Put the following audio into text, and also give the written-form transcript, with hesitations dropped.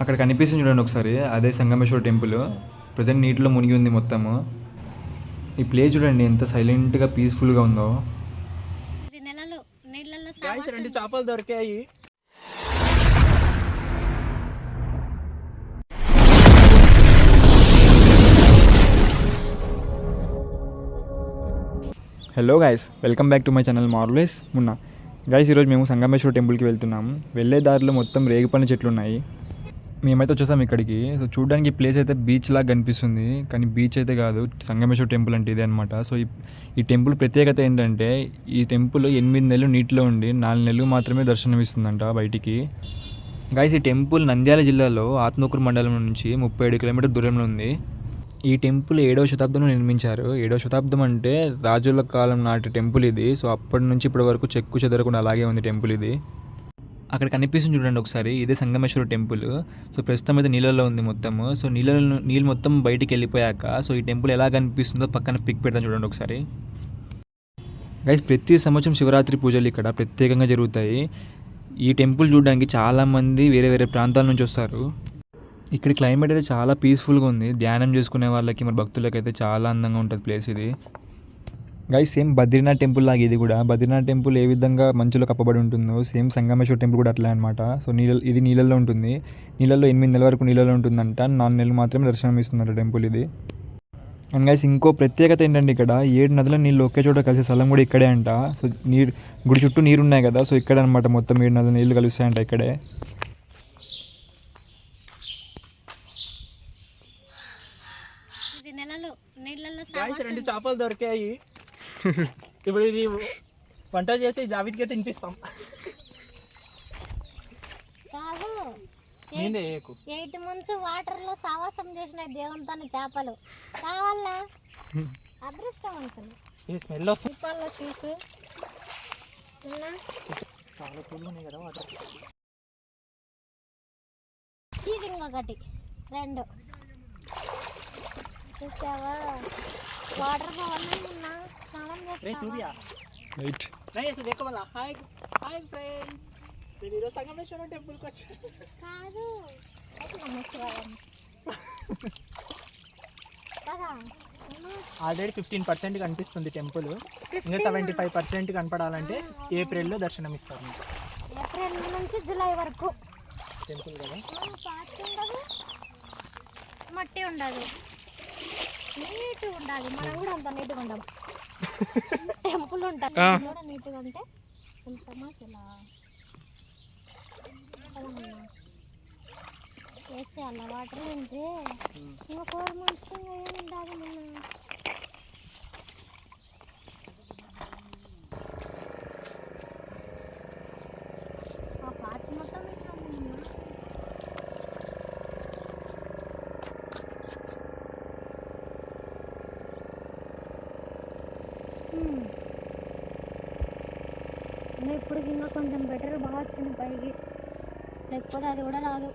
అక్కడ కనిపిస్తుంది చూడండి ఒకసారి, అదే సంగమేశ్వర టెంపుల్. ప్రజెంట్ నీటిలో మునిగి ఉంది మొత్తము. ఈ ప్లేస్ చూడండి ఎంత సైలెంట్గా పీస్ఫుల్గా ఉందో. రెండు చేపలు దొరికాయి. Hello guys, welcome back to my channel marvellous Munna. Guys, ఈరోజు మేము సంగమేశ్వర టెంపుల్కి వెళ్తున్నాము. వెళ్ళే దారిలో మొత్తం రేగిపండు చెట్లు ఉన్నాయి. మేమైతే వచ్చేసాం ఇక్కడికి. సో చూడడానికి ఈ ప్లేస్ అయితే బీచ్ లాగా కనిపిస్తుంది, కానీ బీచ్ అయితే కాదు. సంగమేశ్వర టెంపుల్ అంటే ఇదే అనమాట. సో ఈ టెంపుల్ ప్రత్యేకత ఏంటంటే, ఈ టెంపుల్ 8 నెలలు నీటిలో ఉండి 4 నెలలు మాత్రమే దర్శనం ఇస్తుందంట బయటికి. గైస్, ఈ టెంపుల్ నంద్యాల జిల్లాలో ఆత్మకూరు మండలం నుంచి 37 కిలోమీటర్ దూరంలో ఉంది. ఈ టెంపుల్ 7వ శతాబ్దంలో నిర్మించారు. 7వ శతాబ్దం అంటే రాజుల కాలం నాటి టెంపుల్ ఇది. సో అప్పటి నుంచి ఇప్పటి వరకు చెక్కు చెదరకుండా అలాగే ఉంది టెంపుల్ ఇది. అక్కడ కనిపిస్తుంది చూడండి ఒకసారి, ఇదే సంగమేశ్వర టెంపుల్. సో ప్రస్తుతం అయితే నీళ్ళల్లో ఉంది మొత్తము. సో నీళ్ళు మొత్తం బయటికి వెళ్ళిపోయాక సో ఈ టెంపుల్ ఎలా కనిపిస్తుందో పక్కన పిక్ పెడతాను చూడండి ఒకసారి. గైస్, ప్రతి సంవత్సరం శివరాత్రి పూజలు ఇక్కడ ప్రత్యేకంగా జరుగుతాయి. ఈ టెంపుల్ చూడడానికి చాలామంది వేరే వేరే ప్రాంతాల నుంచి వస్తారు. ఇక్కడ క్లైమేట్ అయితే చాలా పీస్ఫుల్గా ఉంది. ధ్యానం చేసుకునే వాళ్ళకి, మరి భక్తులకి అయితే చాలా అందంగా ఉంటుంది ప్లేస్ ఇది. గైస్, సేమ్ బద్రీనాథ్ టెంపుల్ లాగా ఇది కూడా. బద్రీనాథ్ టెంపుల్ ఏ విధంగా మంచులో కప్పబడి ఉంటుందో సేమ్ సంగమేశ్వర టెంపుల్ కూడా అట్లా అనమాట. సో ఇది నీళ్ళల్లో ఉంటుంది. నీళ్ళల్లో 8 నెలల వరకు నీళ్ళలో ఉంటుందంట. 4 నెలలు మాత్రమే దర్శనం ఇస్తుందంట టెంపుల్ ఇది. అండ్ గైస్, ఇంకో ప్రత్యేకత ఏంటంటే, ఇక్కడ 7 నదుల నీళ్ళు ఒకే చోట కలిసే స్థలం కూడా ఇక్కడే అంట. సో గుడి చుట్టూ నీరు ఉన్నాయి కదా, సో ఇక్కడ అనమాట మొత్తం 7 నదుల నీళ్ళు కలుస్తాయంట ఇక్కడే. రెండు చేపలు దొరికాయి. ఇప్పుడు ఇది వంట చేసి జావిద్కే తినిపిస్తాం. 8 months వాటర్ లో సావాసం చేసిన దేవునితో చేపలు కావాలా? అదృష్టవంతులు. ఈ స్మెల్ వస్తుంది. చూసి చాలా పూలు ఉన్నాయి కదా వాటర్. ఇది ఇంకొకటి 2 చూసావా? వాటర్ బాగున్నాయి. స్నానం చేస్తా. హాయ్ ఫ్రెండ్స్, నేను ఈరోజు సంగమేశ్వరం టెంపుల్కి వచ్చాను. కాదు, ఆల్రెడీ 15% కనిపిస్తుంది టెంపుల్. ఇంకా 75% కనపడాలంటే ఏప్రిల్లో దర్శనం ఇస్తారు. ఏప్రిల్ నుంచి జూలై వరకు టెంపుల్ కదా. మట్టి ఉండదు, నీట్గా ఉండాలి. మనం కూడా అంత నీట్గా ఉండాలి. టెంపుల్ ఉంటుంది కూడా నీట్గా ఉంటే వెళ్తామా? వేసేయాల వాటర్ ఉంటే ఇంకా 4 months ఏమి ఉండాలి. ఆ పాచి మొత్తం ఇప్పుడు ఇంకా కొంచెం బెటర్ బాగా వచ్చింది పైకి, లేకపోతే అది కూడా రాదు.